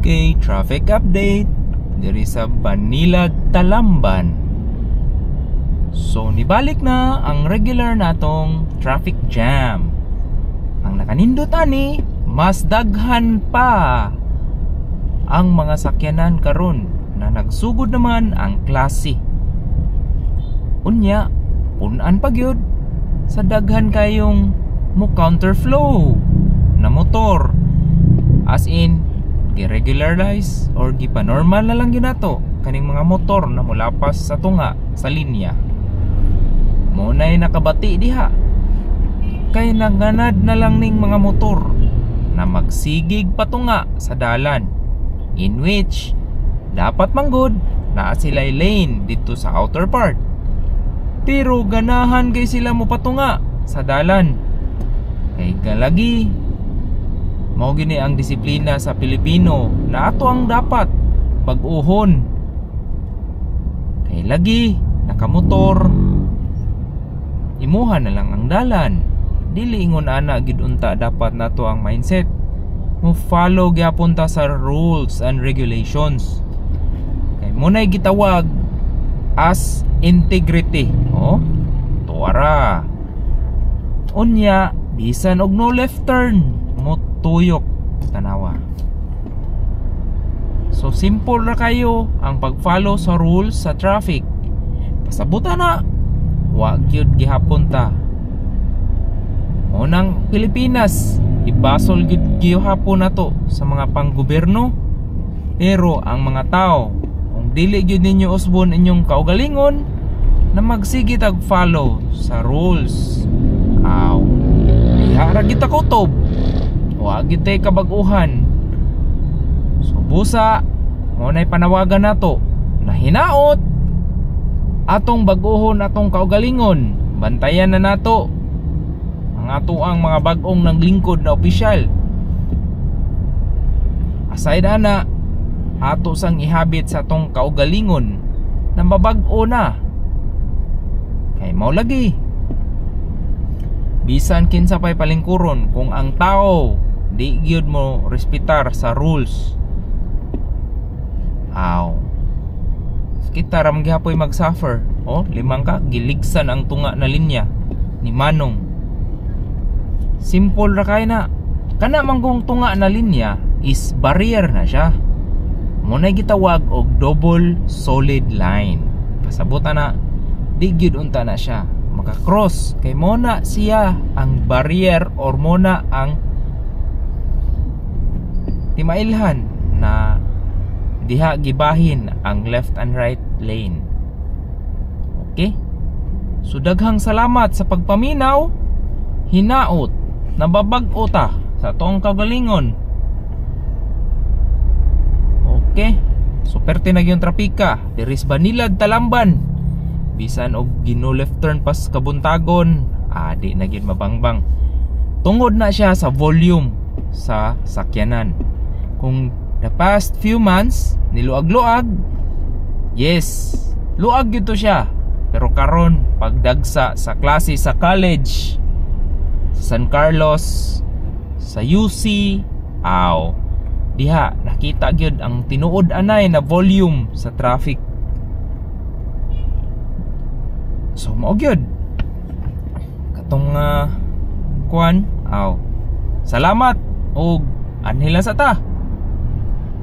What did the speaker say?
Okay, traffic update diri sa Banilad, Talamban. So nibalik na ang regular natong traffic jam. Ang nakanindot ani, mas daghan pa ang mga sakyanan karon na nagsugod naman ang klase. Unya, punan pa gyud sa daghan kayong mo counterflow na motor. As in, gi-regularize or gipa-normal na lang yun nato kaning mga motor na mulapas sa tunga sa linya. Muna'y nakabati diha kay naganad na lang ning mga motor na magsigig patunga sa dalan, in which dapat manggod na sila'y lane dito sa outer part, pero ganahan kay sila mo patunga sa dalan. Kay galagi mao gini ang disiplina sa Pilipino na ato ang dapat pag-uhon. Kay lagi nakamotor, imuha na lang ang dalan. Dili ingon ana gid unta dapat nato ang mindset. Mo follow gyapon ta sa rules and regulations. Kay munay gitawag as integrity. Oh, tuwara. Unya, bisan og no left turn, mo tuyok tanawa. So simple ra kayo ang pag-follow sa rules sa traffic. Pasabutan na, wa gyud gihapon ta. Unang Pilipinas, ibasol gyud gihapon nato sa mga panggobyerno. Pero ang mga tao, kung dili gyud ninyo usbon inyong kaugalingon na magsige tag follow sa rules, aw, diha ra kita kutob. Wa gyud tay kabag-uhan. So busa, mo nay panawagan nato na hinaot atong bag-uhon atong kaugalingon. Bantayan na nato ang ato ang mga bag-ong naglingkod na opisyal. Aside ana, ato sang ihabit sa atong kaugalingon na mabag-o na. Kay mao lagi, bisan kinsa pay palingkuron, kung ang tao di gyud mo respetar sa rules, aw, kita ram gihapoy mag-suffer. Oh, limang ka giligsan ang tunga na linya ni Manong. Simple ra kay na. Kana manggong tunga na linya is barrier na siya. Munay gitawag og double solid line. Pasabutan na, di gyud unta na siya maka-cross, kay mona siya ang barrier or mona ang timailhan na diha gibahin ang left and right lane. Okay? So daghang salamat sa pagpaminaw. Hinaot, nababag-o ta sa atong kagalingon. Okay? Superte na gyud trapika diri sa Banilad, Talamban. Bisan og gino left turn pas kabuntagon, di na gyud mabangbang. Tungod na siya sa volume sa sakyanan. Kung the past few months niluag-luag, yes, luag gyud to siya. Pero karon pagdagsa sa klase sa college, sa San Carlos, sa UC, aw, diha nakita gyud ang tinuod anay na volume sa traffic. So mao gyud katong kuan, aw, salamat og anhila sa ta.